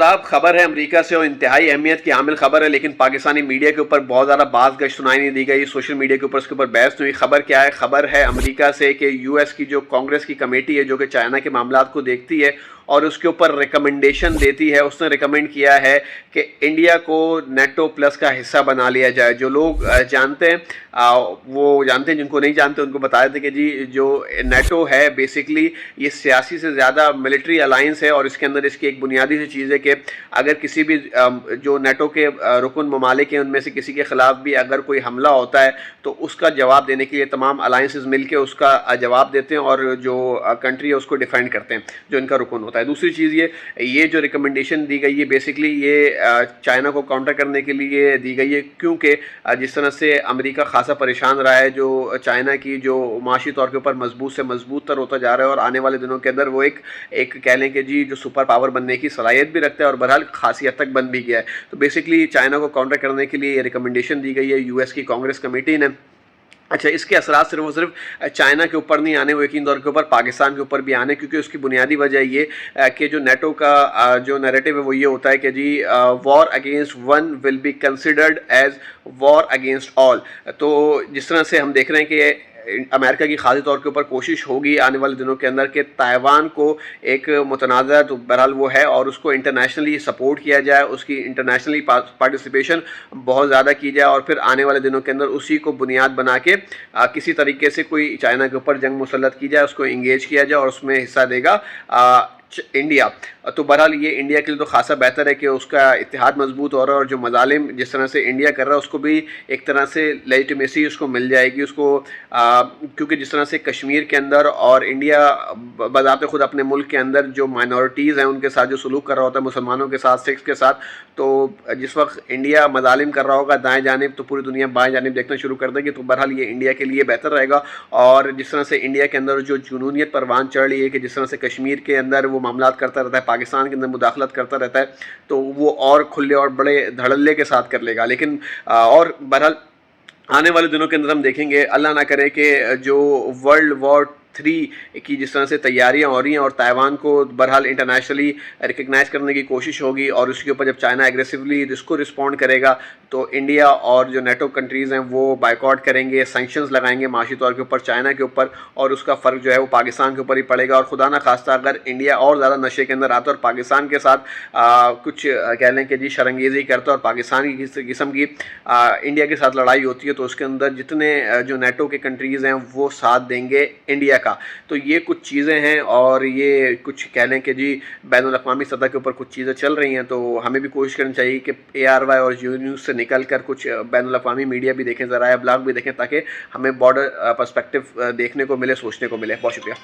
आदाब। खबर है अमेरिका से और इंतहाई अहमियत की हामिल खबर है, लेकिन पाकिस्तानी मीडिया के ऊपर बहुत ज़्यादा बात गश्त सुनाई नहीं दी गई। सोशल मीडिया के ऊपर उसके ऊपर बहस नहीं हुई। खबर क्या है? खबर है अमेरिका से कि यूएस की जो कांग्रेस की कमेटी है जो कि चाइना के मामलात को देखती है और उसके ऊपर रिकमेंडेशन देती है, उसने रिकमेंड किया है कि इंडिया को नेटो प्लस का हिस्सा बना लिया जाए। जो लोग जानते हैं वो जानते हैं, जिनको नहीं जानते उनको बता देते कि जी जो नेटो है बेसिकली ये सियासी से ज़्यादा मिलिट्री अलायंस है और इसके अंदर इसकी एक बुनियादी सी चीज़ है कि अगर किसी भी जो नेटो के रुकन ममालिक हैं उनमें से किसी के ख़िलाफ़ भी अगर कोई हमला होता है तो उसका जवाब देने के लिए तमाम अलायंसेस मिलकर उसका जवाब देते हैं और जो कंट्री है उसको डिफेंड करते हैं जो इनका रुकन होता है। दूसरी चीज़ ये जो रिकमेंडेशन दी गई है बेसिकली ये चाइना को काउंटर करने के लिए दी गई है, क्योंकि जिस तरह से अमेरिका खासा परेशान रहा है, जो चाइना की जो माशी तौर के ऊपर मजबूत से मजबूत तर होता जा रहा है और आने वाले दिनों के अंदर वो एक कह लें कि जी जो सुपर पावर बनने की सलाहियत भी रखता है और बहरहाल खासी हद तक बन भी गया है। तो बेसिकली चाइना को काउंटर करने के लिए ये रिकमेंडेशन दी गई है यूएस की कांग्रेस कमेटी ने। अच्छा, इसके असरात सिर्फ और सिर्फ चाइना के ऊपर नहीं आने, वो यकीन तौर के ऊपर पाकिस्तान के ऊपर भी आने, क्योंकि उसकी बुनियादी वजह ये कि जो नेटो का जो नैरेटिव है वो ये होता है कि जी war against one will be considered as war against all. तो जिस तरह से हम देख रहे हैं कि अमेरिका की खासी तौर के ऊपर कोशिश होगी आने वाले दिनों के अंदर कि ताइवान को एक मुतनाज़ा तो बहरहाल वो है और उसको इंटरनेशनली सपोर्ट किया जाए, उसकी इंटरनेशनली पार्टिसिपेशन बहुत ज़्यादा की जाए और फिर आने वाले दिनों के अंदर उसी को बुनियाद बना के किसी तरीके से कोई चाइना के ऊपर जंग मुसल्लत की जाए, उसको इंगेज किया जाए और उसमें हिस्सा देगा इंडिया। तो बहरहाल ये इंडिया के लिए तो खासा बेहतर है कि उसका इत्तेहाद मजबूत हो रहा है और जो मजालिम जिस तरह से इंडिया कर रहा है उसको भी एक तरह से लेजिटिमेसी उसको मिल जाएगी उसको, क्योंकि जिस तरह से कश्मीर के अंदर और इंडिया बजाते खुद अपने मुल्क के अंदर जो माइनॉरिटीज़ हैं उनके साथ जो सलूक कर रहा होता है, मुसलमानों के साथ, सिख्स के साथ, तो जिस वक्त इंडिया मजालिम कर रहा होगा दाएँ जानिब तो पूरी दुनिया बाएँ जानिब देखना शुरू कर देगी। तो बहरहाल ये इंडिया के लिए बेहतर रहेगा। और जिस तरह से इंडिया के अंदर जो जुनूनियत परवान चढ़ रही है कि जिस तरह से कश्मीर के अंदर वो मामलात करता रहता है, पाकिस्तान के अंदर मुदाखलत करता रहता है, तो वो और खुले और बड़े धड़ल्ले के साथ कर लेगा। लेकिन और बहरहाल आने वाले दिनों के अंदर हम देखेंगे, अल्लाह ना करे कि जो वर्ल्ड वॉर 3 की जिस तरह से तैयारियां हो रही हैं और ताइवान को बहरहाल इंटरनेशनली रिकग्नाइज करने की कोशिश होगी और उसके ऊपर जब चाइना एग्रेसिवली इसको रिस्पॉन्ड करेगा तो इंडिया और जो नेटो कंट्रीज़ हैं वो बाइकआउट करेंगे, सैंक्शंस लगाएंगे माशी तौर के ऊपर चाइना के ऊपर, और उसका फ़र्क जो है वो पाकिस्तान के ऊपर ही पड़ेगा। और खुदा ना खास्ता अगर इंडिया और ज़्यादा नशे के अंदर आता है और पाकिस्तान के साथ कुछ कह लें कि जी शरंगेज़ी करता है और पाकिस्तान की किसी किस्म की इंडिया के साथ लड़ाई होती है, तो उसके अंदर जितने जो नेटो के कंट्रीज़ हैं वो साथ देंगे इंडिया का। तो ये कुछ चीज़ें हैं और ये कुछ कह लें कि जी बैनुल अक़वामी सतह के ऊपर कुछ चीज़ें चल रही हैं, तो हमें भी कोशिश करनी चाहिए कि ARY और जियो न्यूज़ से निकल कर कुछ बैनुल अक़वामी मीडिया भी देखें, ज़राया ब्लॉग भी देखें, ताकि हमें बॉर्डर पर्सपेक्टिव देखने को मिले, सोचने को मिले। बहुत शुक्रिया।